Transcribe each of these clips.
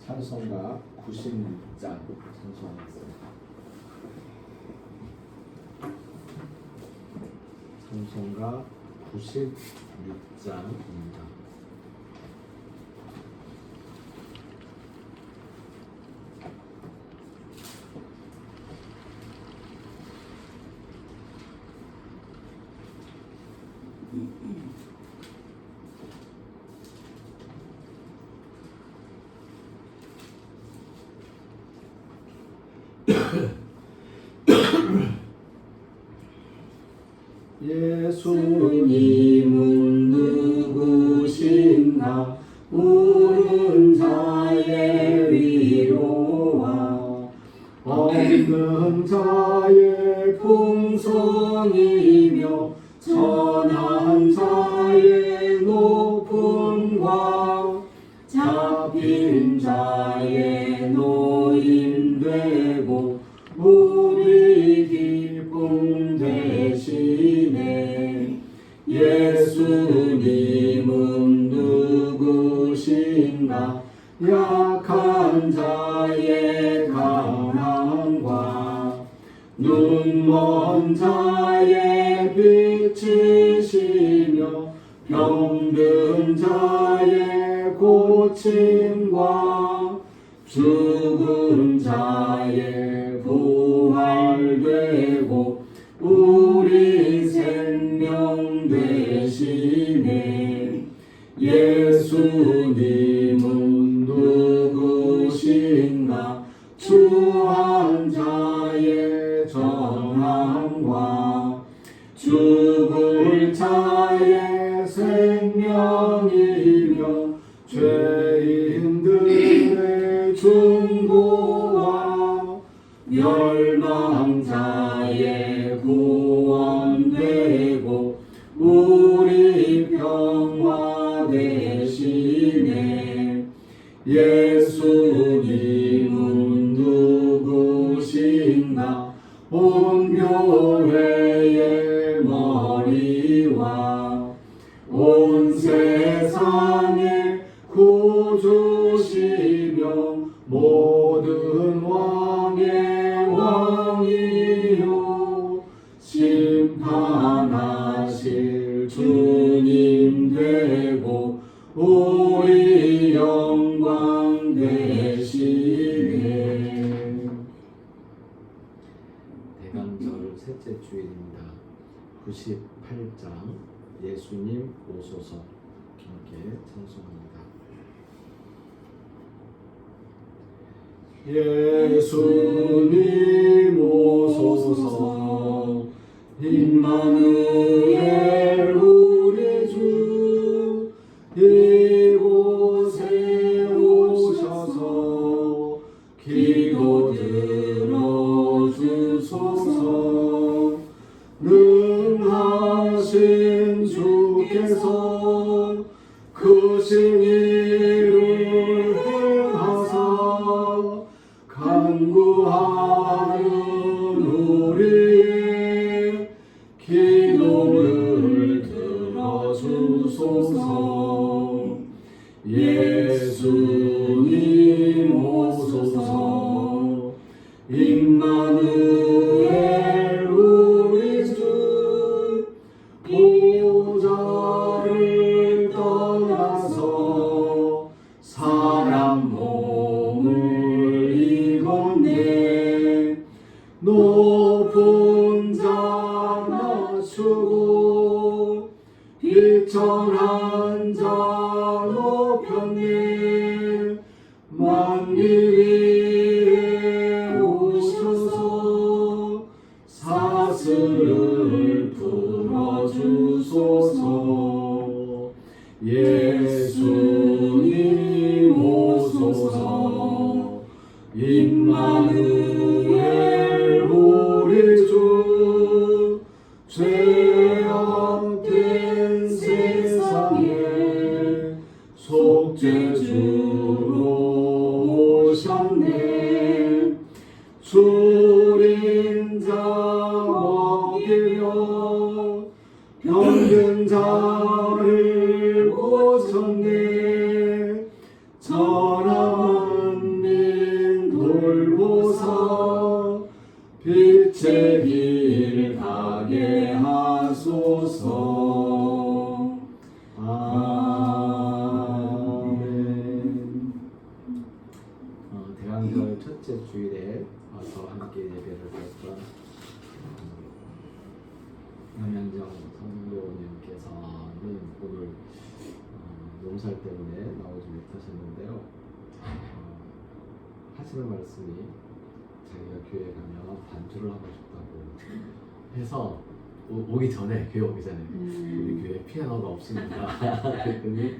찬송가 96장 찬송하겠습니다. 찬송가 96장입니다. 예수님은 누구신가? 우는 자의 위로와 없는 자의 풍성이며 천한 자의 높음과 잡힌 자의 노임되고 우리 기쁨 되시네. 예수님은 누구신가? 약한 자의 강함과 눈먼 자의 빛이시며 병든 자의 고침과 죽은 자의 부활되고 우리 생명 되시네. 예수님은 누구신가? 추한 자의 정함과 죽을 자의 생명이며 죄인들의 중보와 멸망자의 구원되고 우리 평화 되시네. 예수님은 누구신가? 온 교회의 머리와 온 세상의 구주시며 모든 왕의 왕이요 심판하실 주님 되고 우리 영광 되시네. 대강절 셋째 주일입니다. 98장 예수님 오소서 함께 찬송합니다. 예수님 오소서 임마누엘 우리 주 이곳에 오셔서 기도 들어주소서. 능하신 주께서 크신 일을 행하사 간구하는 우리의 기도를 들어주소서. 예수님 오소서 임마누엘 우리 주 보좌를 떠나서 사람 몸을 입었네. 높은 자 낮추고 비천한 자 높였네. 만일 위에 오셔서 사슬을 풀어주소서. 예수님 오소서 임마누엘 우리 주 죄악된 세상에 속죄주로 오셨네. 줄인 자 먹이며 병든 자를 고쳤네. 전함한 함께 예배를 드렸던 남양정 성도님께서는 오늘 몸살 때문에 나오지 못하셨는데요. 하시는 말씀이 자기가 교회 가면 반주를 하고 싶다고 해서 오기 전에, 교회 오기 전에 우리 교회 피아노가 없습니다. 그랬더니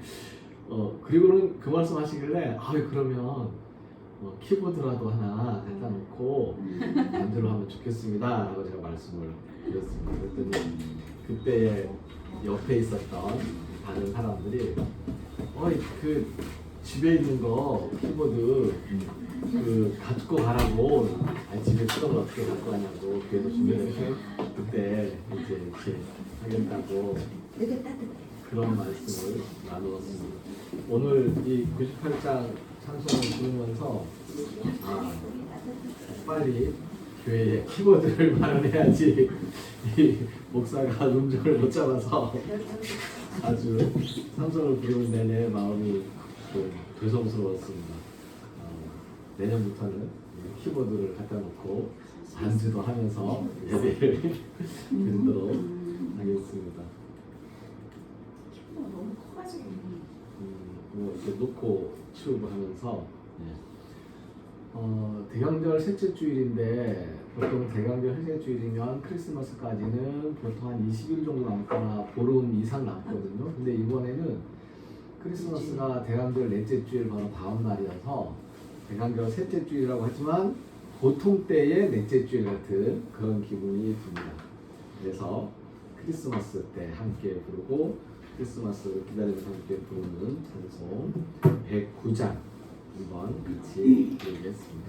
그리고는 그 말씀 하시길래 그러면 키보드라도 하나 갖다 놓고 반주를 하면 좋겠습니다 라고 제가 말씀을 드렸습니다. 그랬더니 그때 옆에 있었던 다른 사람들이 그 집에 있는 거 키보드 갖고 가라고. 집에 쓰던 걸 어떻게 갖고 가냐고. 그래서 준비해서 그때 이제 이렇게 하겠다고 그런 말씀을 나누었습니다. 오늘 이 98장 찬송을 부르면서 빨리 교회에 키보드를 마련해야지 이 목사가 음정을 못 잡아서 아주 찬송을 부르는 내내 마음이 죄송스러웠습니다. 내년부터는 키보드를 갖다 놓고 반주도 하면서 예배를 드리도록 하겠습니다. 키보드가 너무 커가지고 이렇게 놓고 치우고 하면서 대강절 셋째 주일인데 보통 대강절 셋째 주일이면 크리스마스까지는 보통 한 20일 정도 남거나 보름 이상 남거든요. 근데 이번에는 크리스마스가 대강절 넷째 주일 바로 다음 날이어서 대강절 셋째 주일이라고 하지만 보통 때의 넷째 주일 같은 그런 기분이 듭니다. 그래서 크리스마스 때 함께 부르고 크리스마스를 기다리면서 함께 부르는 찬송 109장 한번 같이 부르겠습니다.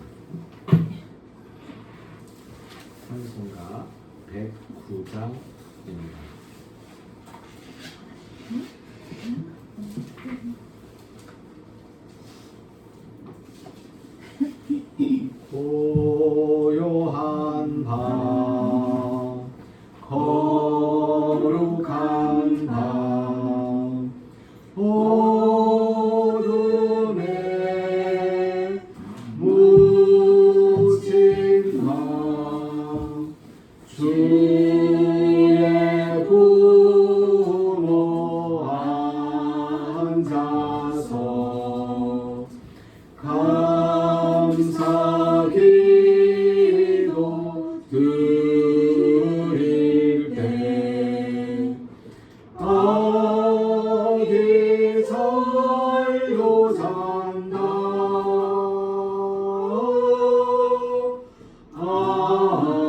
찬송가 109장입니다. 고요한 밤 거룩한 밤 어둠에 묻힌 밤 주의 부모 앉아서 감사 기도 드릴 때 아기 잘도 잔다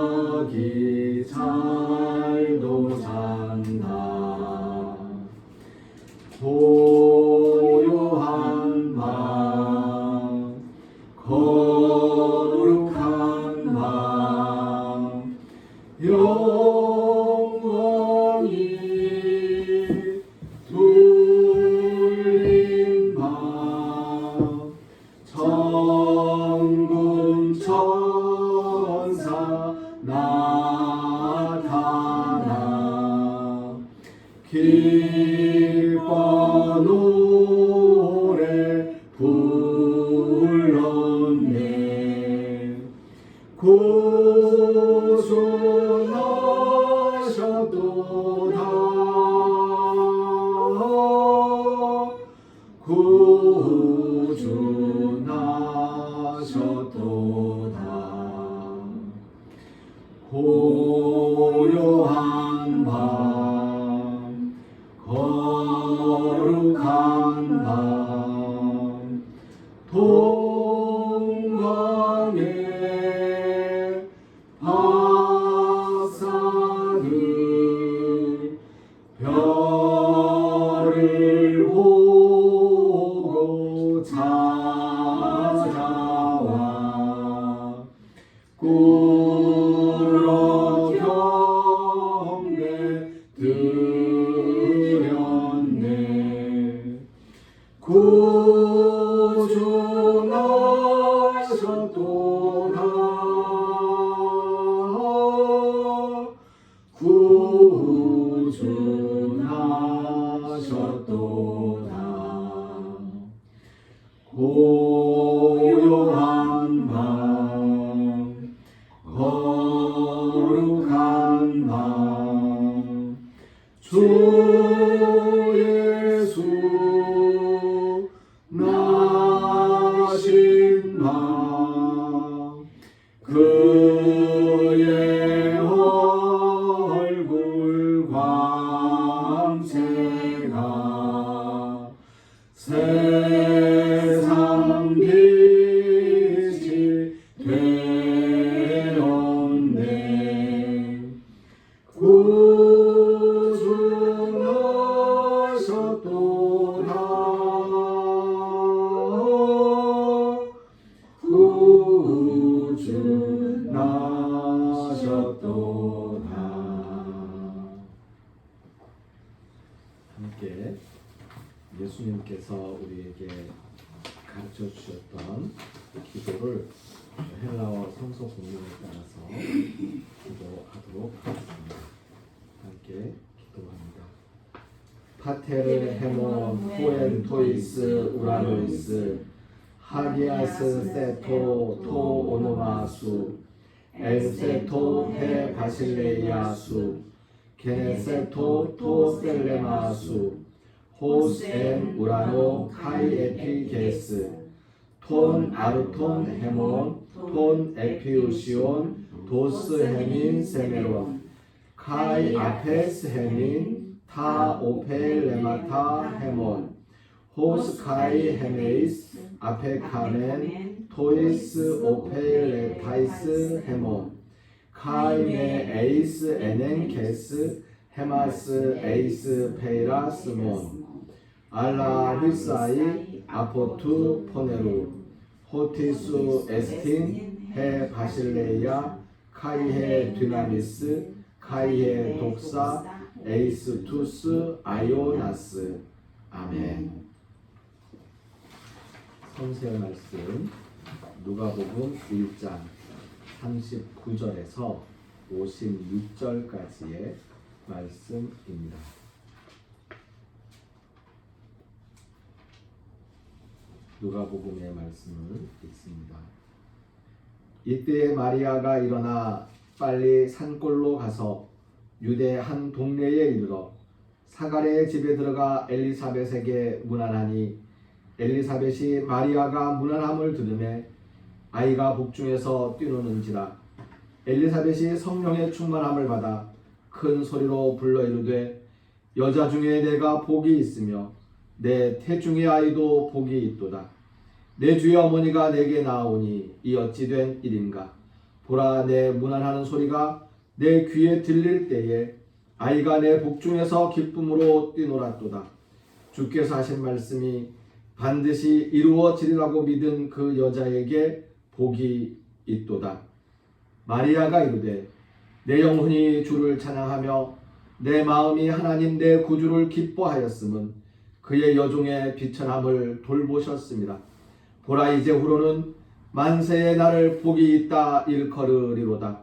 아기 잘도 잔다 고요한 밤 거룩한 밤 영원히 둘린 밤 천군 천사 나타나 기뻐 노래 불렀네 구주나셨도다 고요한 밤 거룩한 밤 동방의 박사들 별을 보고 찾아와 꿀어 경배 드렸네 구주나셨도다 구주나셨도다 고요한 밤 하신 나 그의 얼굴 광채가 세상 빛이 되었네. 구주나셨도다. 함께 예수님께서 우리에게 가르쳐 주셨던 기도를 헬라어 성서 공문에 따라서 기도하도록 하겠습니다. 함께 기도합니다. 파테르 헤몬 후엔 토이스 우라노이스 하기아스 세토 토 오노마수 엘세토 헤 바실레이아수 게네세토 토 셀레마수 호스엔 우라노 카이 에피게스 톤 아르톤 헤몬 톤 에피우시온 도스 헤민 세메론 카이 아페스 헤민 타 오페 레마타 헤몬 호스 카이 헤메이스 아페 카멘 토이스 오페 레타이스 헤몬 카이메 에이스 에넨 게스 헤마스 에이스 페이라 스몬 알라 휘사이 아포투 포네루 호티수 에스틴 헤 바실레이아 카이헤 디나미스 카이헤 독사 에이스 투스 아이오나스. 아멘. 선생의 말씀 누가복음 1장 39절에서 56절까지의 말씀입니다. 누가복음의 말씀을 읽습니다. 이때 마리아가 일어나 빨리 산골로 가서 유대 한 동네에 이르러 사가랴의 집에 들어가 엘리사벳에게 문안하니 엘리사벳이 마리아가 문안함을 들으매 아이가 복중에서 뛰노는지라. 엘리사벳이 성령의 충만함을 받아 큰 소리로 불러 이르되 여자 중에 내가 복이 있으며 내 태중의 아이도 복이 있도다. 내 주의 어머니가 내게 나오니 이 어찌 된 일인가. 보라, 내 문안하는 소리가 내 귀에 들릴 때에 아이가 내 복중에서 기쁨으로 뛰놀았도다. 주께서 하신 말씀이 반드시 이루어지리라고 믿은 그 여자에게 복이 있도다. 마리아가 이르되 내 영혼이 주를 찬양하며 내 마음이 하나님 내 구주를 기뻐하였음은 그의 여종의 비천함을 돌보셨습니다. 보라, 이제후로는 만세에 나를 복이 있다 일컬으리로다.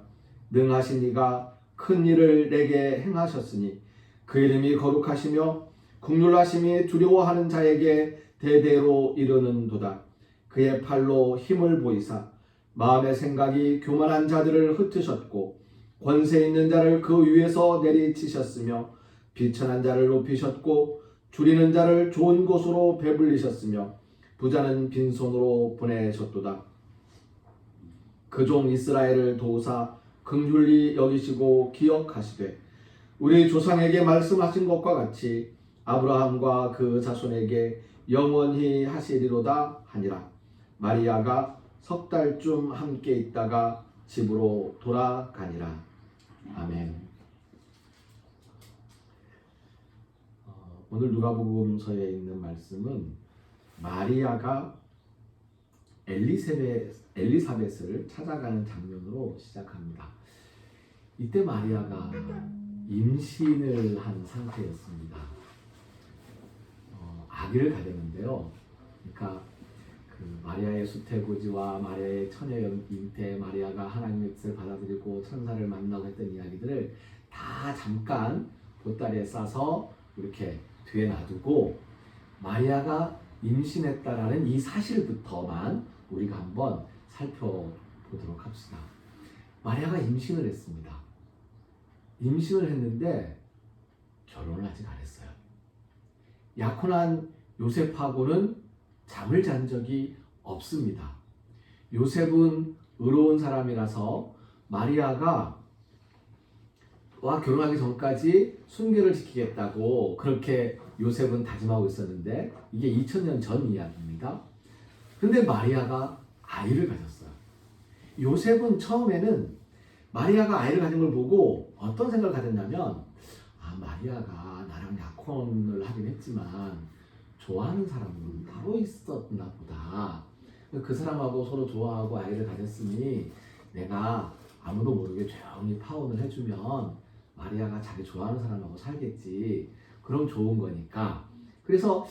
능하신 이가 큰 일을 내게 행하셨으니 그 이름이 거룩하시며 국률하심이 두려워하는 자에게 대대로 이르는도다. 그의 팔로 힘을 보이사 마음의 생각이 교만한 자들을 흩으셨고 권세 있는 자를 그 위에서 내리치셨으며 비천한 자를 높이셨고 줄이는 자를 좋은 곳으로 배불리셨으며 부자는 빈손으로 보내셨도다. 그 종 이스라엘을 도우사 긍휼히 여기시고 기억하시되 우리 조상에게 말씀하신 것과 같이 아브라함과 그 자손에게 영원히 하시리로다 하니라. 마리아가 석 달쯤 함께 있다가 집으로 돌아가니라. 아멘. 오늘 누가복음서에 있는 말씀은 마리아가 엘리사벳을 찾아가는 장면으로 시작합니다. 이때 마리아가 임신을 한 상태였습니다. 아기를 가졌는데요. 그러니까 그 마리아의 수태고지와 마리아의 처녀 잉태, 마리아가 하나님의 뜻을 받아들이고 천사를 만나고 했던 이야기들을 다 잠깐 보따리에 싸서 이렇게 뒤에 놔두고 마리아가 임신했다라는 이 사실부터만 우리가 한번 살펴보도록 합시다. 마리아가 임신을 했습니다. 임신을 했는데 결혼을 아직 안 했어요. 약혼한 요셉하고는 잠을 잔 적이 없습니다. 요셉은 의로운 사람이라서 마리아가 와 결혼하기 전까지 순결을 지키겠다고 그렇게 요셉은 다짐하고 있었는데 이게 2000년 전 이야기입니다. 근데 마리아가 아이를 가졌어요. 요셉은 처음에는 마리아가 아이를 가진 걸 보고 어떤 생각을 가졌냐면 마리아가 나랑 약혼을 하긴 했지만 좋아하는 사람은 따로 있었나 보다. 그 사람하고 서로 좋아하고 아이를 가졌으니 내가 아무도 모르게 조용히 파혼을 해주면 마리아가 자기 좋아하는 사람하고 살겠지. 그럼 좋은 거니까. 그래서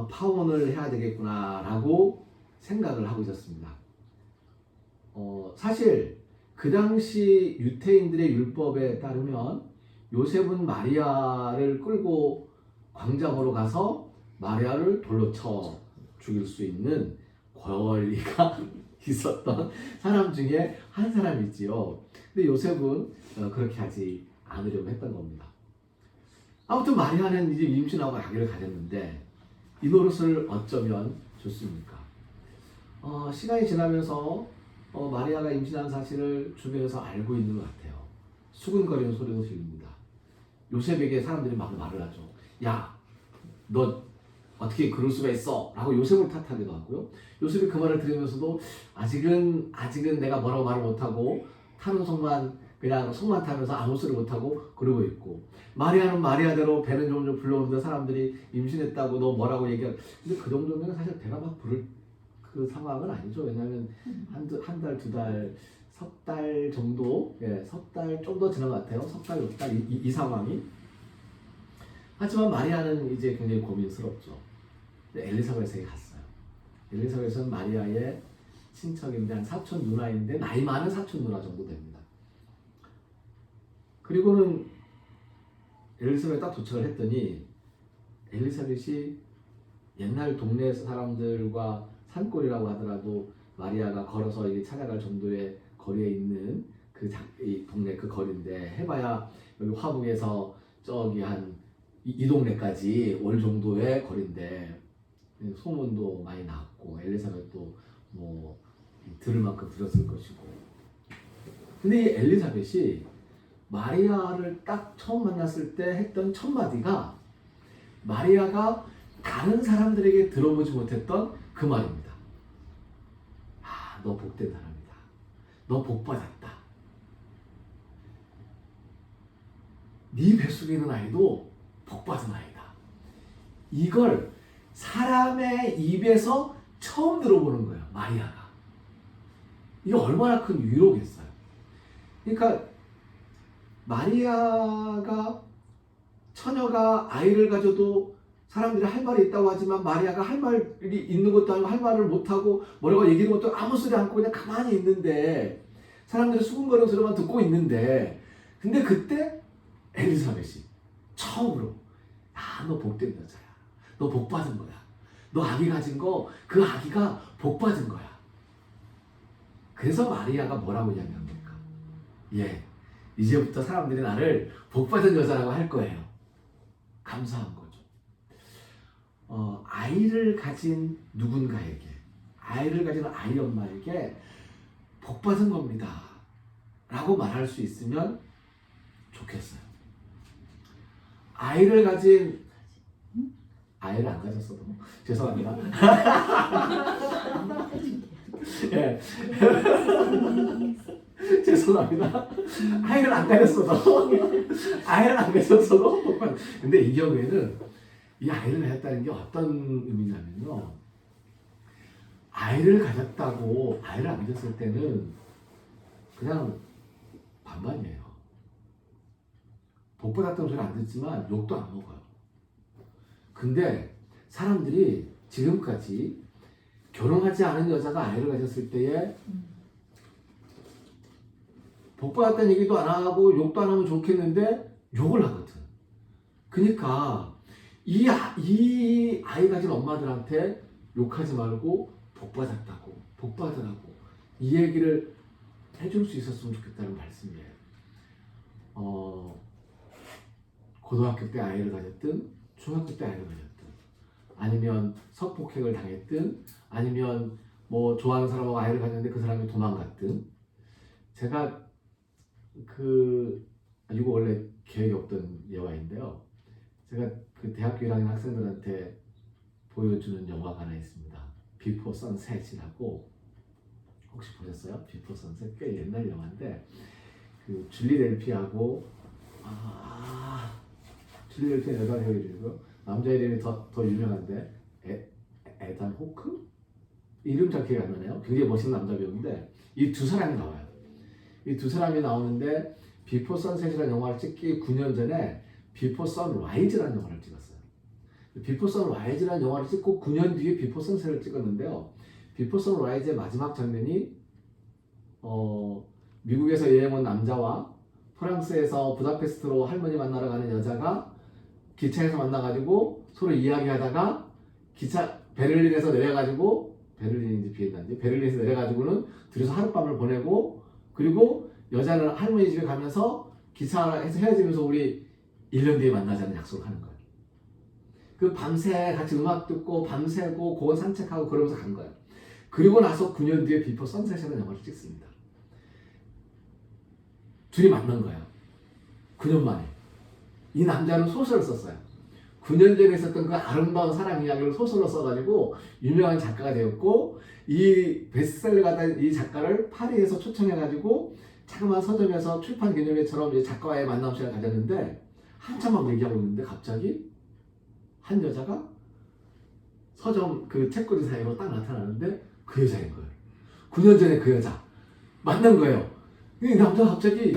파혼을 해야 되겠구나라고 생각을 하고 있었습니다. 사실 그 당시 유태인들의 율법에 따르면 요셉은 마리아를 끌고 광장으로 가서 마리아를 돌로 쳐 죽일 수 있는 권리가 있었던 사람 중에 한 사람이지요. 근데 요셉은 그렇게 하지 않으려고 했던 겁니다. 아무튼 마리아는 이제 임신하고 아기를 가졌는데 이 노릇을 어쩌면 좋습니까? 시간이 지나면서 마리아가 임신한 사실을 주변에서 알고 있는 것 같아요. 수근거리는 소리도 들립니다. 요셉에게 사람들이 막 말을 하죠. 야, 너 어떻게 그럴 수가 있어? 라고 요셉을 탓하기도 하고요. 요셉이 그 말을 들으면서도 아직은 내가 뭐라고 말을 못하고 타는 속만 그냥 속만 타면서 아무 소리 못하고 그러고 있고, 마리아는 마리아대로 배는 점점 불러오는데 사람들이 임신했다고 너 뭐라고 얘기하고, 근데 그 정도면 사실 배가 막 부를 그 상황은 아니죠. 왜냐하면 한 달, 두 달, 석 달 정도, 석 달 좀 더 지난 것 같아요. 석 달, 6달 이 상황이. 하지만 마리아는 이제 굉장히 고민스럽죠. 엘리사벳에게 갔어요. 엘리사벳은 마리아의 친척인데 한 사촌 누나인데 나이 많은 사촌 누나 정도 됩니다. 그리고는 엘리사벳 딱 도착을 했더니 엘리사벳이 옛날 동네 사람들과 산골이라고 하더라도 마리아가 걸어서 이게 찾아갈 정도의 거리에 있는 이 동네 그 거리인데 해봐야 여기 화북에서 저기 한 이 동네까지 올 정도의 거리인데 소문도 많이 났고 엘리사벳도 뭐 들을 만큼 들었을 것이고, 근데 이 엘리사벳이 마리아를 딱 처음 만났을 때 했던 첫 마디가 마리아가 다른 사람들에게 들어보지 못했던 그 말입니다. 너 복된 사람이다. 너 복받았다. 네 뱃속에 있는 아이도 복받은 아이다. 이걸 사람의 입에서 처음 들어보는 거예요, 마리아가. 이게 얼마나 큰 위로겠어요. 그러니까 마리아가 처녀가 아이를 가져도 사람들이 할 말이 있다고 하지만 마리아가 할 말이 있는 것도 아니고 할 말을 못하고 뭐라고 얘기하는 것도 아무 소리 않고 그냥 가만히 있는데 사람들이 수군거리는 소리만 듣고 있는데, 근데 그때 엘리사벳이 처음으로 너 복된 여자야. 너 복받은 거야. 너 아기 가진 거 그 아기가 복받은 거야. 그래서 마리아가 뭐라고 이야기합니까? 이제부터 사람들이 나를 복받은 여자라고 할 거예요. 감사한 거죠. 아이를 가진 누군가에게, 아이를 가진 아이 엄마에게 복받은 겁니다 라고 말할 수 있으면 좋겠어요. 아이를 가진, 아이를 안 가졌어도 죄송합니다. 죄송합니다. 아이를 안 가졌어도 복받은. 근데 이 경우에는 이 아이를 가졌다는 게 어떤 의미냐면요, 아이를 가졌다고 아이를 안 가졌을 때는 그냥 반반이에요. 복 받았다는 소리 안 듣지만 욕도 안 먹어요. 근데 사람들이 지금까지 결혼하지 않은 여자가 아이를 가졌을 때에 복 받았다는 얘기도 안 하고 욕도 안 하면 좋겠는데 욕을 하거든. 그러니까 이 아이 가진 엄마들한테 욕하지 말고 복 받았다고, 복 받으라고 이 얘기를 해줄 수 있었으면 좋겠다는 말씀이에요. 고등학교 때 아이를 가졌든 중학교 때 아이를 가졌든 아니면 성폭행을 당했든 아니면 뭐 좋아하는 사람하고 아이를 가졌는데 그 사람이 도망갔든 제가 이거 원래 계획이 없던 영화인데요. 제가 그 대학교 1학년 학생들한테 보여주는 영화가 하나 있습니다. 비포 선셋이라고 혹시 보셨어요? 비포 선셋 꽤 옛날 영화인데 그 줄리 델피하고 줄리 델피 여자 배우이고 남자 이름이 더 유명한데 에단 호크? 이름 잘 기억이 안 나네요. 굉장히 멋있는 남자 배우인데 이 두 사람이 나와요. 이 두 사람이 나오는데 비포 선셋이라는 영화를 찍기 9년 전에 비포 선라이즈라는 영화를 찍었어요. 비포 선라이즈라는 영화를 찍고 9년 뒤에 비포 선셋을 찍었는데요. 비포 선라이즈의 마지막 장면이 미국에서 여행 온 남자와 프랑스에서 부다페스트로 할머니 만나러 가는 여자가 기차에서 만나가지고 서로 이야기하다가 기차 베를린에서 내려가지고 베를린인지 비엔나인지 베를린에서 내려가지고는 둘이서 하룻밤을 보내고 그리고 여자는 할머니 집에 가면서 기차에서 헤어지면서 우리 1년 뒤에 만나자는 약속을 하는 거예요. 그 밤새 같이 음악 듣고 밤새고 고원 산책하고 그러면서 간 거예요. 그리고 나서 9년 뒤에 비포 선셋이라는 영화를 찍습니다. 둘이 만난 거예요. 9년 만에. 이 남자는 소설을 썼어요. 9년 전에 있었던 그 아름다운 사랑 이야기를 소설로 써가지고 유명한 작가가 되었고 이 베스트셀러가 된 이 작가를 파리에서 초청해가지고 자그마한 서점에서 출판 기념회처럼 작가와의 만남 시간을 가졌는데 한참 막 얘기하고 있는데 갑자기 한 여자가 서점 그 책꽂이 사이로 딱 나타나는데 그 여자인 거예요. 9년 전에 그 여자 만난 거예요. 이 남자가 갑자기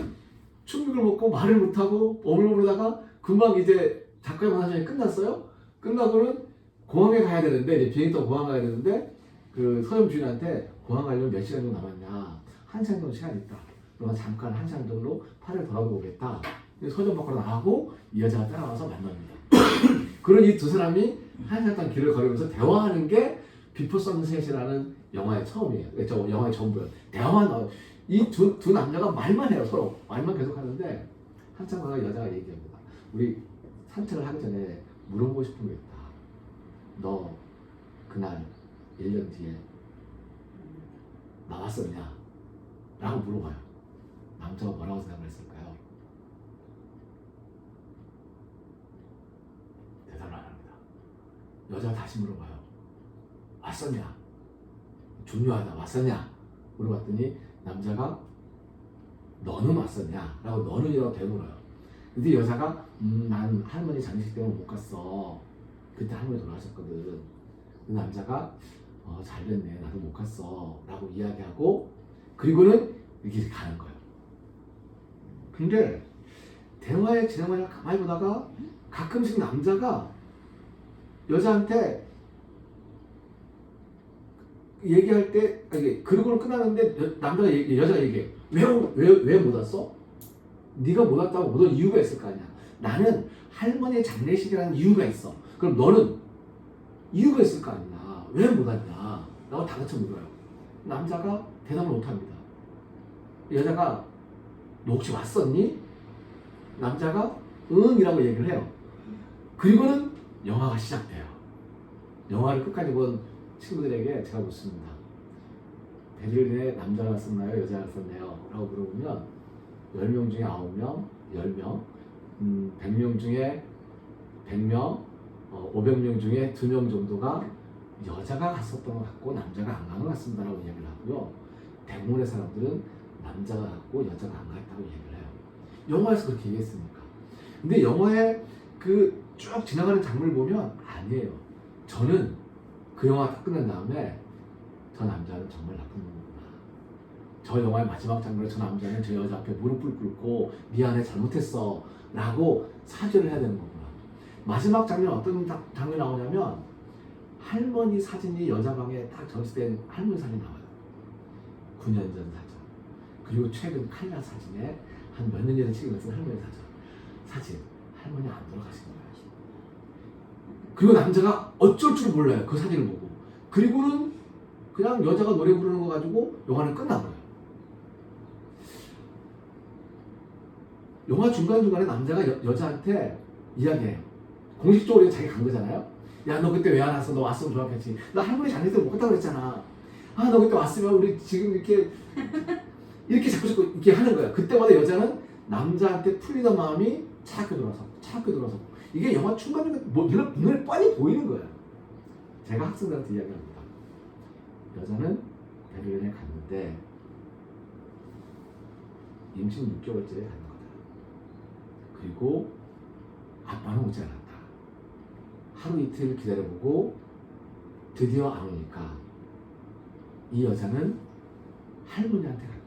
충격을 먹고 말을 못하고 어물어물다가 금방 이제 작가의 만남이 끝났어요. 끝나고는 공항에 가야 되는데 이제 비행기 타고 공항 가야 되는데 그 서점 주인한테 공항 가려면 몇 시간 정도 남았냐. 1시간 정도 시간 있다. 그러면 잠깐 1시간 정도 파리를 돌아보겠다. 서점 밖으로 나가고 이 여자가 따라와서 만납니다. 그런 이 두 사람이 1시간 동안 길을 걸으면서 대화하는 게 비포 선셋이라는 영화의 처음이에요. 저 영화의 전부예요. 대화만 나와요. 이 두 남자가 말만 해요. 서로 말만 계속 하는데 한참 가다가 여자가 얘기합니다. 우리 산책을 하기 전에 물어보고 싶은 게 있다. 너 그날 1년 뒤에 나왔었냐? 라고 물어봐요. 남자가 뭐라고 생각을 했을까요? 대답을 안 합니다. 여자가 다시 물어봐요. 왔었냐? 중요하다. 왔었냐? 물어봤더니 남자가 너는 왔었냐? 라고 너는 이라고 되물어요. 근데 여자가 난 할머니 장례식 때문에 못 갔어. 그때 할머니 돌아가셨거든. 그 남자가 잘 됐네. 나도 못 갔어. 라고 이야기하고 그리고는 이렇게 가는 거예요. 근데 대화의 진행을 가만히 보다가 가끔씩 남자가 여자한테 얘기할 때 그러고는 끝나는데 남자가 여자가 얘기해. 왜 못 왔어? 네가 못 왔다고 못 온 이유가 있을 거 아니야. 나는 할머니 장례식이라는 이유가 있어. 그럼 너는 이유가 있을 거 아니야. 왜 못 왔냐? 라고 다그쳐 물어요. 남자가 대답을 못 합니다. 여자가 너 혹시 왔었니? 남자가 응 이라고 얘기를 해요. 그리고는 영화가 시작돼요. 영화를 끝까지 본 친구들에게 제가 묻습니다. 베를린에 남자가 왔었나요? 여자가 왔었나요? 라고 물어보면 10명 중에 9명, 10명, 100명 중에 100명, 500명 중에 2명 정도가 여자가 갔었던 것 같고 남자가 안 간 것 같습니다 라고 얘기를 하고요. 대부분의 사람들은 남자가 갔고 여자가 안 갔다고 얘기를 해요. 영화에서 그렇게 얘기했으니까. 근데 영화에 그 쭉 지나가는 장면을 보면 아니에요. 저는 그 영화 다 끝난 다음에 저 남자는 정말 나쁜 놈이구나. 저 영화의 마지막 장면에 저 남자는 저 여자 앞에 무릎을 꿇고 미안해 잘못했어 라고 사죄를 해야 되는 거구나. 마지막 장면 어떤 장면이 나오냐면 할머니 사진이 여자 방에 딱 전시된 할머니 사진이 나와요. 9년 전 사진. 그리고 최근 칼날 사진에 한 몇 년 전에 찍은 것은 할머니 사진. 할머니 안 돌아가신 거예요. 그리고 남자가 어쩔 줄 몰라요. 그 사진을 보고. 그리고는 그냥 여자가 노래 부르는 거 가지고 영화는 끝난 거예요. 영화 중간중간에 남자가 여자한테 이야기해요. 공식적으로 자기가 간 거잖아요. 야, 너 그때 왜 안 왔어? 너 왔으면 좋았겠지. 나 할머니 장례식 못 갔다고 그랬잖아. 아 너 그때 왔으면 우리 지금 이렇게 자꾸 이렇게 하는 거야. 그때마다 여자는 남자한테 풀리던 마음이 차갑게 돌아서 이게 영화 중간중간 눈에 뻔히 보이는 거야. 제가 학생들한테 이야기합니다. 여자는 베를린에 갔는데 임신 6개월째에 가는 거다. 그리고 아빠는 오지 않았다. 하루 이틀 기다려보고 드디어 안 오니까 이 여자는 할머니한테 갔다.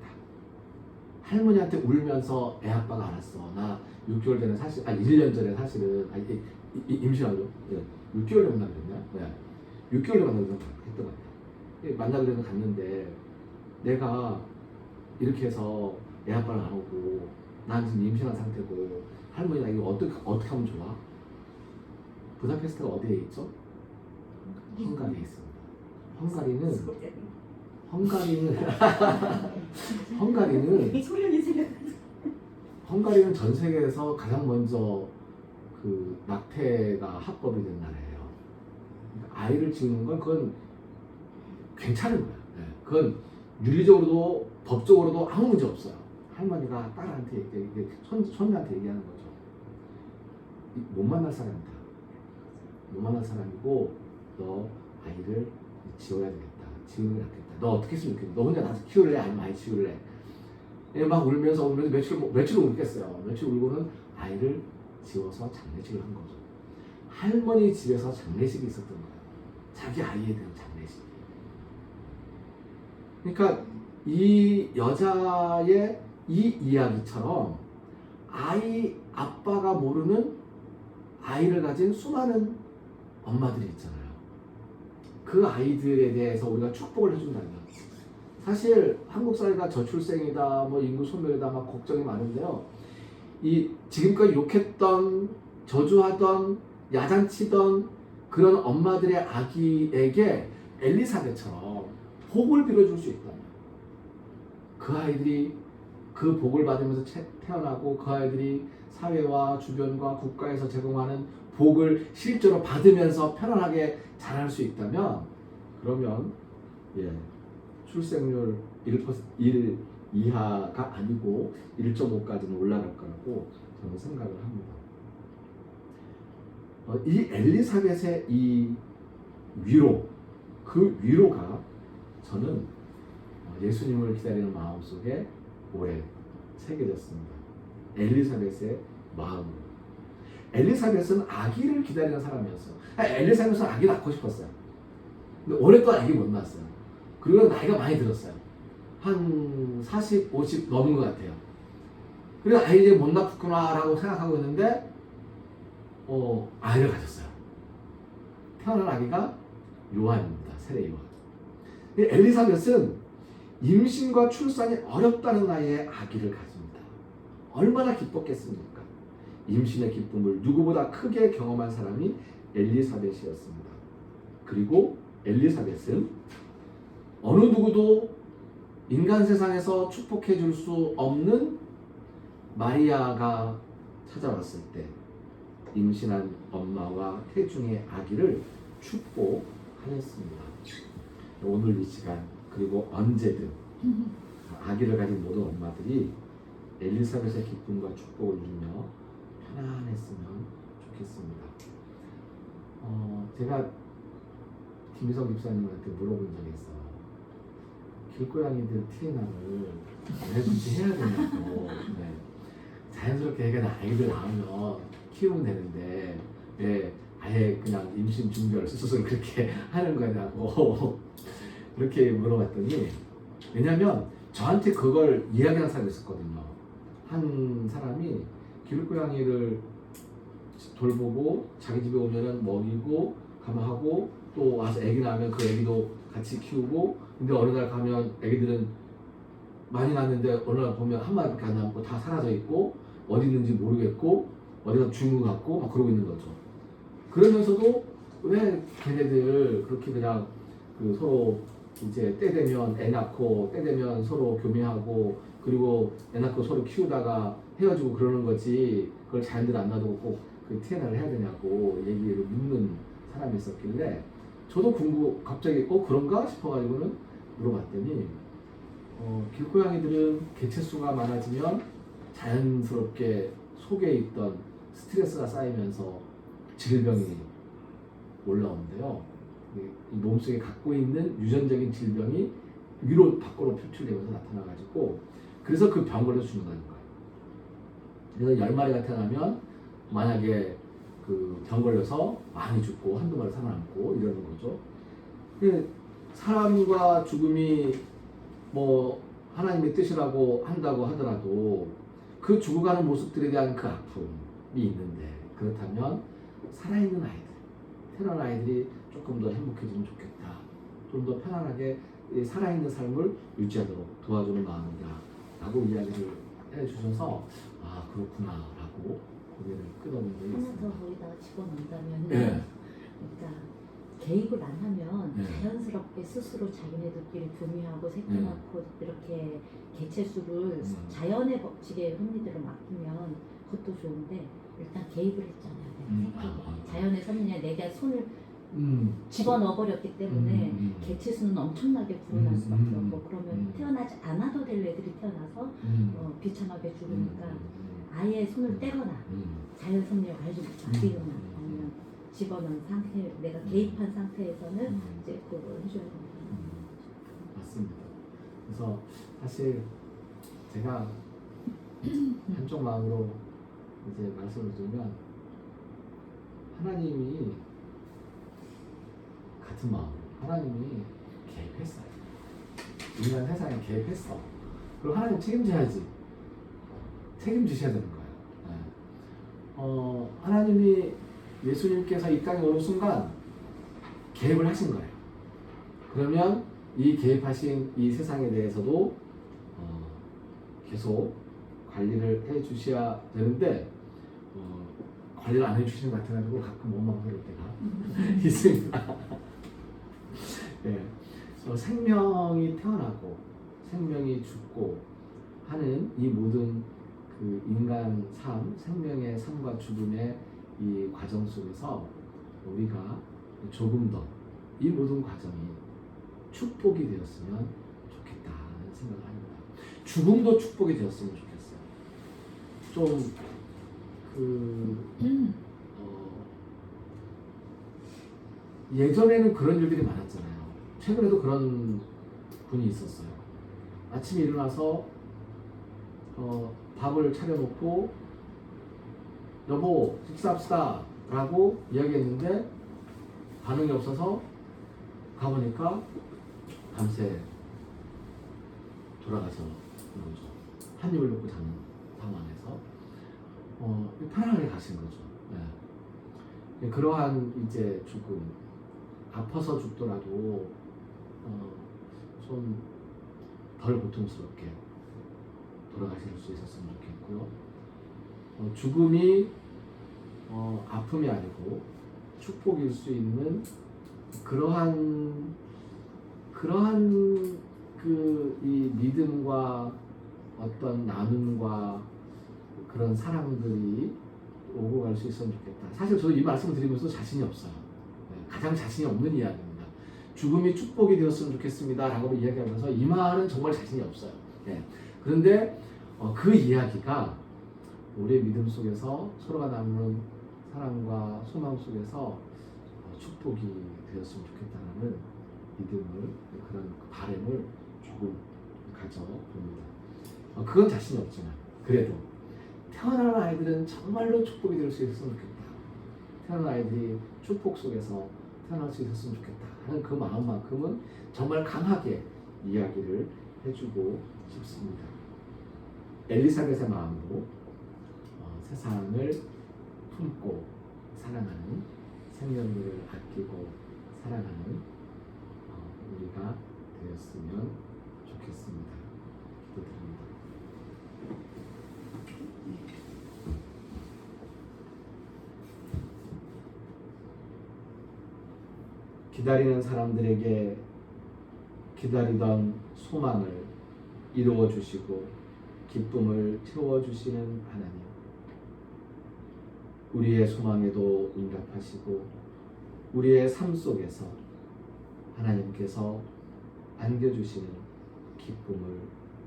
할머니한테 울면서 애 아빠가 알았어. 나 6개월 전에 1년 전에 사실은 임신하죠. 6개월 전에 만났냐? 네. 6개월 전에 만나서 했던 것 같아. 만나기로 갔는데 내가 이렇게 해서 애 아빠를 안 오고 난 지금 임신한 상태고 할머니가 이거 어떻게 하면 좋아? 부다페스트가 어디에 있죠? 헝가리에 있습니다. 헝가리는 전 세계에서 가장 먼저 그 낙태가 합법이 된 나라예요. 그러니까 아이를 지우는 건 그건 괜찮은 거야. 네. 그건 윤리적으로도 법적으로도 아무 문제 없어요. 할머니가 딸한테 손녀한테 얘기하는 거죠. 못 만날 사람이다. 못 만날 사람이고 너 아이를 지워야 되겠다. 지우는 게 낫겠다. 너 어떻게 했으면 좋겠냐. 너 혼자 나서 키울래? 아니면 아이 지울래? 막 울면서 며칠 울겠어요. 며칠 울고는 아이를 지워서 장례식을 한 거죠. 할머니 집에서 장례식이 있었던 거예요. 자기 아이에 대한 장례식. 그러니까 이 여자의 이 이야기처럼 아빠가 모르는 아이를 가진 수많은 엄마들이 있잖아요. 그 아이들에 대해서 우리가 축복을 해준다면 사실 한국 사회가 저출생이다, 뭐 인구 소멸이다, 막 걱정이 많은데요. 이 지금까지 욕했던, 저주하던, 야단치던 그런 엄마들의 아기에게 엘리사벳처럼 복을 빌어줄 수 있다면 그 아이들이 그 복을 받으면서 태어나고 그 아이들이 사회와 주변과 국가에서 제공하는 복을 실제로 받으면서 편안하게 자랄 수 있다면 그러면 출생률 1 이하가 아니고 1.5까지는 올라갈 거라고 저는 생각을 합니다. 이 엘리사벳의 이 위로, 그 위로가 저는 예수님을 기다리는 마음속에 오래 새겨졌습니다. 엘리사벳의 마음으로. 엘리사벳은 아기를 기다리는 사람이었어요. 엘리사벳은 아기 낳고 싶었어요. 근데 오랫동안 아기 못 낳았어요. 그리고 나이가 많이 들었어요. 한 40, 50 넘은 것 같아요. 그래서 아이 이제 못 낳겠구나라고 생각하고 있는데 아이를 가졌어요. 태어난 아기가 요한입니다. 세례 요한. 엘리사벳은 임신과 출산이 어렵다는 나이에 아기를 가집니다. 얼마나 기뻤겠습니까? 임신의 기쁨을 누구보다 크게 경험한 사람이 엘리사벳이었습니다. 그리고 엘리사벳은 어느 누구도 인간 세상에서 축복해 줄 수 없는 마리아가 찾아왔을 때 임신한 엄마와 태중의 아기를 축복하였습니다. 오늘 이 시간 그리고 언제든 아기를 가진 모든 엄마들이 엘리사벳의 기쁨과 축복을 누리며 편안했으면 좋겠습니다. 제가 김희성 집사님한테 물어본 적이 있어요. 길고양이들 트레이닝을 언제든지 해야 되냐고. 네. 자연스럽게 애가 아이들 낳으면 키우면 되는데 왜 아예 그냥 임신 준비를 스스로 그렇게 하는 거냐고 그렇게 물어봤더니, 왜냐면 저한테 그걸 이야기한 사람이 있었거든요. 한 사람이 길고양이를 돌보고 자기 집에 오면은 먹이고 감하고 또 와서 애기 낳으면 그 애기도 같이 키우고, 근데 어느 날 가면 애기들은 많이 낳는데 어느 날 보면 한 마리밖에 안 남고 다 사라져 있고 어디 있는지 모르겠고 어디서 죽은 것 같고 막 그러고 있는 거죠. 그러면서도 왜 걔네들 그렇게 그냥 서로 이제 때 되면 애 낳고 때 되면 서로 교미하고 그리고 애 낳고 서로 키우다가 헤어지고 그러는 거지, 그걸 자연대로 안 놔두고 꼭 그 TNR을 해야 되냐고 얘기를 묻는 사람이 있었길래 저도 갑자기 그런가 싶어가지고는 물어봤더니 길고양이들은 개체수가 많아지면 자연스럽게 속에 있던 스트레스가 쌓이면서 질병이 올라오는데요. 이 몸속에 갖고 있는 유전적인 질병이 위로 밖으로 표출되면서 나타나가지고 그래서 그 병 걸려서 죽는다는 거예요. 그래서 10마리가 태어나면 만약에 그 병 걸려서 많이 죽고 한두 마리 살아남고 이러는 거죠. 사람과 죽음이 뭐 하나님의 뜻이라고 한다고 하더라도 그 죽어가는 모습들에 대한 그 아픔이 있는데, 그렇다면 살아있는 아이들, 태어난 아이들이 조금 더 행복해지면 좋겠다, 좀 더 편안하게 살아있는 삶을 유지하도록 도와주는 마음이다 라고 이야기를 해주셔서 아 그렇구나 라고 고개를 끄덕는 적이 하나 있습니다. 더 거기다가 집어넣는다면 네. 그러니까 개입을 안 하면 네. 자연스럽게 스스로 자기네들끼리 분유하고 새끼 네. 낳고 이렇게 개체수를 자연의 법칙에 흥미들을 맡기면 그것도 좋은데 일단 개입을 했잖아요. 내가 새끼가 자연의 섭리냐 내가 손을 집어넣어버렸기 때문에 개체수는 엄청나게 불어날 수밖에 없고, 그러면 태어나지 않아도 될 애들이 태어나서 비참하게 죽으니까 아예 손을 떼거나 자연 섭리를 알지 못하거나 아니면 집어넣은 상태, 내가 개입한 상태에서는 이제 그걸 해줘야 됩니다. 맞습니다. 그래서 사실 제가 한쪽 마음으로 이제 말씀을 드리면 하나님이 같은 마음, 하나님이 개입했어요. 인간 세상에 개입했어. 그럼 하나님 책임져야지. 책임지셔야 되는 거예요. 하나님이 예수님께서 이 땅에 오는 순간 개입을 하신 거예요. 그러면 이 개입하신 이 세상에 대해서도 계속 관리를 해 주셔야 되는데 관리를 안 해주시는 것 같아가지고 가끔 원망스러울 때가 있습니다. 네. 생명이 태어나고 생명이 죽고 하는 이 모든 그 인간 삶, 생명의 삶과 죽음의 이 과정 속에서 우리가 조금 더 이 모든 과정이 축복이 되었으면 좋겠다는 생각을 합니다. 죽음도 축복이 되었으면 좋겠어요. 예전에는 그런 일들이 많았잖아요. 최근에도 그런 분이 있었어요. 아침에 일어나서 밥을 차려놓고 여보 식사합시다 라고 이야기했는데 반응이 없어서 가보니까 밤새 돌아가서 거죠. 한 입을 놓고 자는 상황에서 편안하게 가신 거죠. 네. 그러한 이제 죽음, 아파서 죽더라도 좀 덜 고통스럽게 돌아가실 수 있었으면 좋겠고요. 죽음이 아픔이 아니고 축복일 수 있는 그러한 이 믿음과 어떤 나눔과 그런 사람들이 오고 갈 수 있으면 좋겠다. 사실 저도 이 말씀을 드리면서 자신이 없어요. 가장 자신이 없는 이야기입니다. 죽음이 축복이 되었으면 좋겠습니다 라고 이야기하면서 이 말은 정말 자신이 없어요. 그런데 그 이야기가 우리의 믿음 속에서 서로가 나누는 사랑과 소망 속에서 축복이 되었으면 좋겠다는 믿음을, 그런 바람을 조금 가져봅니다. 그건 자신이 없지만 그래도 태어난 아이들은 정말로 축복이 될 수 있었으면 좋겠다. 태어난 아이들이 축복 속에서 태어날 수 있었으면 좋겠다 하는 그 마음만큼은 정말 강하게 이야기를 해주고 싶습니다. 엘리사벳의 마음으로 세상을 품고 사랑하는, 생명들을 아끼고 사랑하는 우리가 되었으면 좋겠습니다. 기도드립니다. 기다리는 사람들에게 기다리던 소망을 이루어 주시고 기쁨을 채워 주시는 하나님, 우리의 소망에도 응답하시고 우리의 삶 속에서 하나님께서 안겨주시는 기쁨을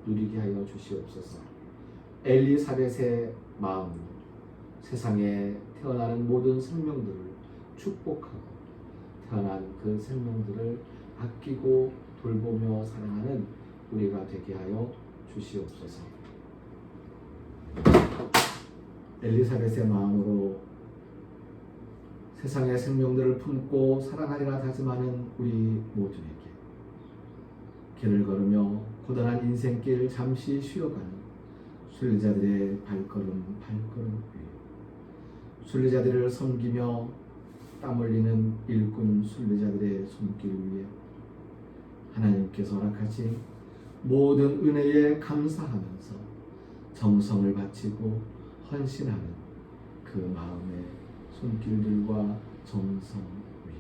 누리게 하여 주시옵소서. 엘리사벳의 마음으로 세상에 태어나는 모든 생명들을 축복하고 태어난 그 생명들을 아끼고 돌보며 사랑하는 우리가 되게 하여 주시옵소서. 엘리사벳의 마음으로 세상의 생명들을 품고 사랑하리라 다짐하는 우리 모두에게 길을 걸으며 고단한 인생길 잠시 쉬어가는 순례자들의 발걸음 위에 순례자들을 섬기며 땀 흘리는 일꾼 순례자들의 손길 위에 하나님께서 허락하신 모든 은혜에 감사하면서 정성을 바치고 헌신하는 그 마음의 손길들과 정성 위에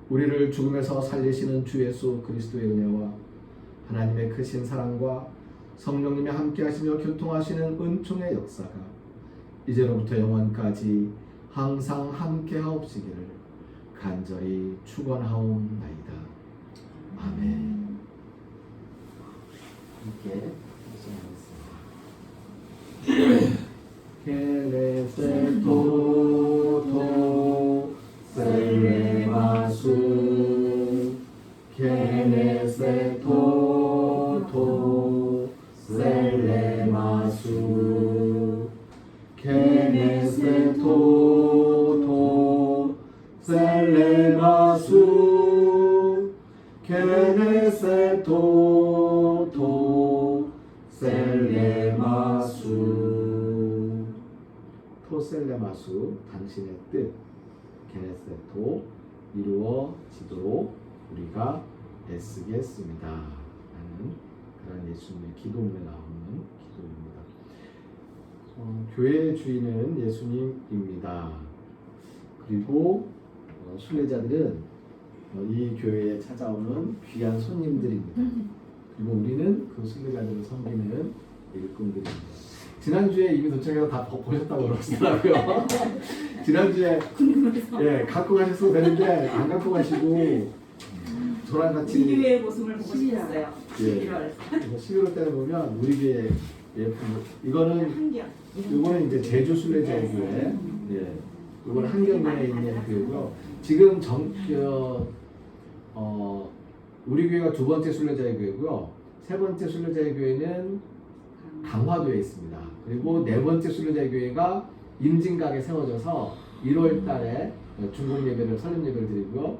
우리를 죽음에서 살리시는 주 예수 그리스도의 은혜와 하나님의 크신 사랑과 성령님이 함께 하시며 교통하시는 은총의 역사가 이제로부터 영원까지 항상 함께 하옵시기를 간절히 축원하옵나이다. 아멘. 함께 시작하겠습니다. 케레세토토 셀레마수 케네세토토 셀레마수 케네세토토 셀레마수 케네세토토 셀레마수 토셀레마수 당신의 뜻 케네세토 이루어지도록 우리가 애쓰겠습니다 라는 그런 예수님의 기도문에 나오는 기도입니다. 교회의 주인은 예수님입니다. 그리고 순례자들은 이 교회에 찾아오는 귀한 손님들입니다. 그리고 우리는 그 순례자들을 섬기는 일꾼들입니다. 지난주에 이미 도착해서 다 보셨다고 그러시더라고요. 지난주에 갖고 가셨어도 되는데 안 갖고 가시고 저랑 같이 우리 교회의 모습을 보고 싶었어요. 11월. 11월 때를 보면 우리 교회 예쁜 이거는 한결. 이거는 이제 제주 순례자의 교회. 이거는 한경면에 있는 교회고요. 지금 우리 교회가 두 번째 순례자의 교회고요. 세 번째 순례자의 교회는 강화도에 있습니다. 그리고 네 번째 순례자의 교회가 임진각에 세워져서 1월 달에 중공 예배를 설립 예배를 드리고요.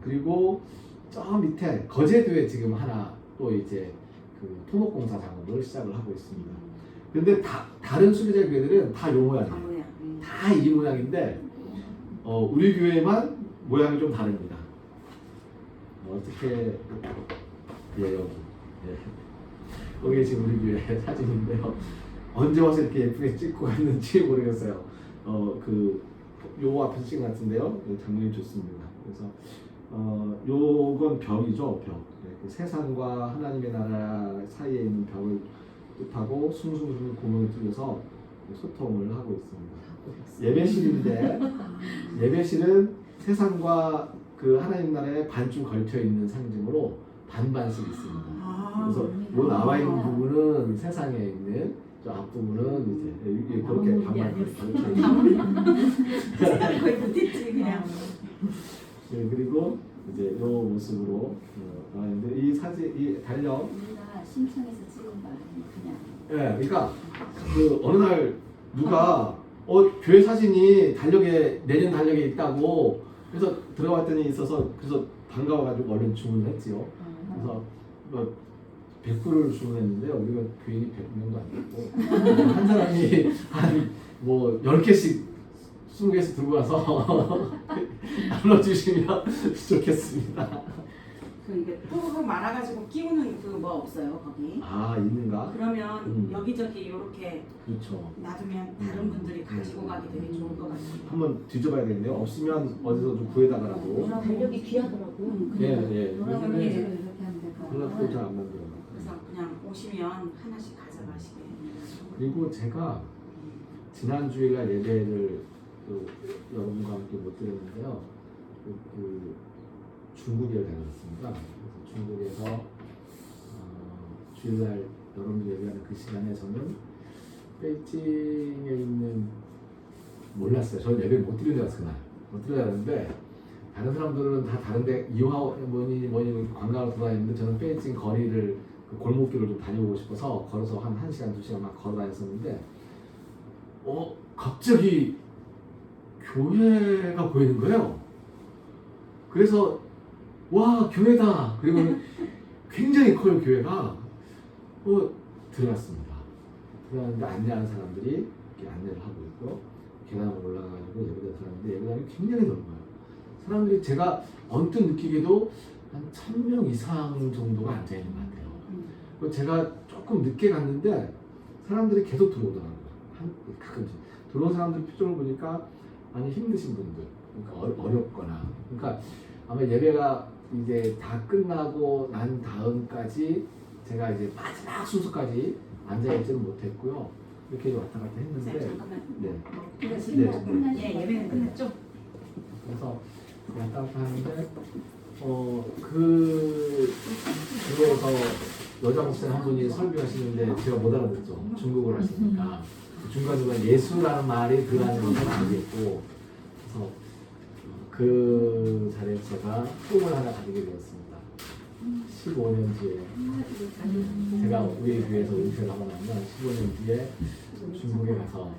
그리고 저 밑에 거제도에 지금 하나 또 이제 그 토목공사 작업을 시작을 하고 있습니다. 근데 다른 순례자 교회들은 다 요 모양이에요. 다 이 모양인데 우리 교회만 모양이 좀 다릅니다. 어떻게 여기 지금 우리 교회 사진인데요. 언제 와서 이렇게 예쁘게 찍고 갔는지 모르겠어요. 요 앞에서 찍은 것 같은데요. 장면이 좋습니다. 그래서 요건 벽이죠, 벽. 그 세상과 하나님의 나라 사이에 있는 벽을 뜻하고 숭숭숭 구멍을 뚫려서 소통을 하고 있습니다. 예배실인데 예배실은 세상과 그 하나님 나라에 반쯤 걸쳐 있는 상징으로 반반씩 있습니다. 그래서 요 나와 있는 부분은 세상에 있는 저 앞부분은 이제 그렇게 반반 걸쳐 있는. 거의 못했지 그냥. 그리고 이제 요 모습으로 나와 있는데 이 사진 이 달력. 우리가 신청해서 찍은 거 아니면 그냥. 그러니까 그 어느 날 누가 교회 사진이 달력에 내년 달력에 있다고 그래서 들어갔더니 있어서 그래서 반가워가지고 얼른 주문을 했지요. 그래서 뭐 100불을 주문했는데 우리가 교인이 100명도 안 됐고 한 사람이 한 뭐 10개씩 20개씩 들고 와서 나눠주시면 좋겠습니다. 그 이게 뽀록 말아가지고 끼우는 그 뭐 없어요 거기? 있는가? 그러면 여기저기 이렇게 그렇죠. 놔두면 다른 분들이 가지고 가기 되게 좋을 것 같아요. 한번 뒤져봐야 되겠네요. 없으면 어디서 좀 구해다가라도. 달력이 귀하더라고요. 예. 노란 요즘에 이렇게 하면 될 것 그런 같아요. 거잘안 만들어요. 그래서 그냥 오시면 하나씩 가져가시게. 그리고 제가 지난 주일날 예배를 여러분과 함께 못 드렸는데요. 중국에 다녔습니다. 그래서 중국에서 주일날 여러분들 예배하는 그 시간에 저는 베이징에 있는 몰랐어요. 저는 예배 못 드리는 줄 알았어요. 그날 못 드려야 하는데 다른 사람들은 다 다른데 이화 뭐니 관광을 돌아다니는데 저는 베이징 거리를 그 골목길을 좀 다녀보고 싶어서 걸어서 한 1시간 2시간 막 걸어 다녔었는데 갑자기 교회가 보이는 거예요. 그래서 와 교회다. 그리고 굉장히 커요 교회가. 들어갔습니다. 들어갔는데 안내하는 사람들이 이렇게 안내를 하고 있고 계단을 올라가가지고 예배당에 들어갔는데 예배당이 굉장히 넓어요. 사람들이 제가 언뜻 느끼기도 한 1000명 이상 정도가 앉아있는 것 같아요. 그리고 제가 조금 늦게 갔는데 사람들이 계속 들어오더라고요. 가끔씩 들어온 사람들 표정을 보니까 많이 힘드신 분들, 그러니까 어렵거나, 그러니까 아마 예배가 이제 다 끝나고 난 다음까지 제가 이제 마지막 순서까지 앉아있지는 못했고요. 이렇게 왔다 갔다 했는데, 잠깐만. 네. 그래서 네. 신나 끝났 예, 예배는 끝났죠? 그래서 왔다 갔다 하는데, 그 교회에서 여자 목사님 한 분이 설교하시는데 제가 못 알아듣죠. 중국어를 하시니까. 중간중간 예수라는 말이 그 안에 있는 알겠고, 그래서 그 자리에서 제가 꿈을 하나 가지게 되었습니다. 15년 뒤에 제가 우리 교회에서 은퇴를 하고 나면 15년 뒤에 중국에 가서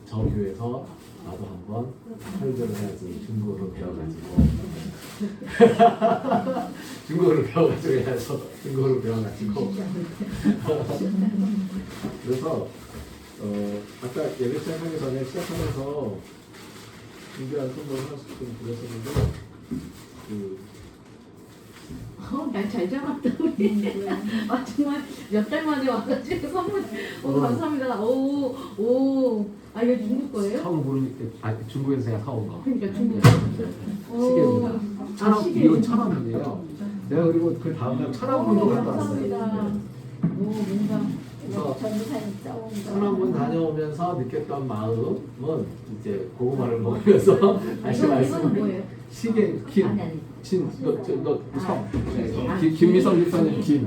저 교회에서 나도 한번 설교를 해야지. 중국어를 배워가지고 중국어를 배워가지고 그래서 아까 예배 시작하기 전에 시작하면서 준비한 선물을 하나씩 좀 드렸었는데 날 잘 잡았다 우리. 정말 몇 달 만에 와가지고 선물. 감사합니다. 아 이거 중국 거예요? 처음 모르니까 중국에서 제가 사온 거. 그러니까 중국. 시계입니다. 이건 1,000원이에요. 내가 그리고 그 다음날 천안문도 갔다 왔어요. 감사합니다. 뭔가. 그래서 전도사님 싸운 천안문 다녀오면서 느꼈던 마음은 이제 고구마를 먹으면서 다시 이거는 말씀. 뭐예요? 시계 김. 아니. 너 성. 김미성 집사님 김.